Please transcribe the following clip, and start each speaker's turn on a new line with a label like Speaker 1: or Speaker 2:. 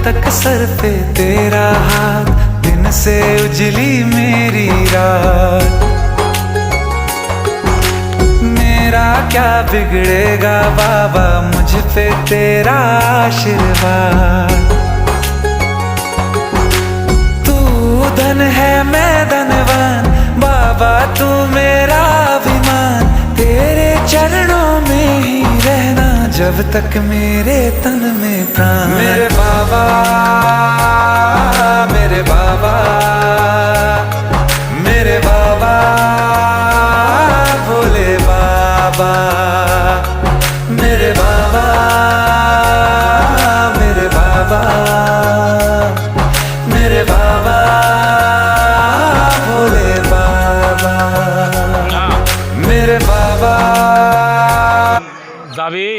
Speaker 1: तक सर पे तेरा हाथ, दिन से उजली मेरी रात। मेरा क्या बिगड़ेगा बाबा, मुझ पे तेरा आशीर्वाद। तू धन है मैं धनवान, बाबा तू मेरा अभिमान। तेरे चरणों में ही रहना जब तक मेरे तन में प्राण। मेरे बाबा, मेरे बाबा, मेरे बाबा, भोले बाबा। मेरे बाबा, मेरे बाबा, मेरे बाबा, भोले बाबा, मेरे बाबा।
Speaker 2: যাবি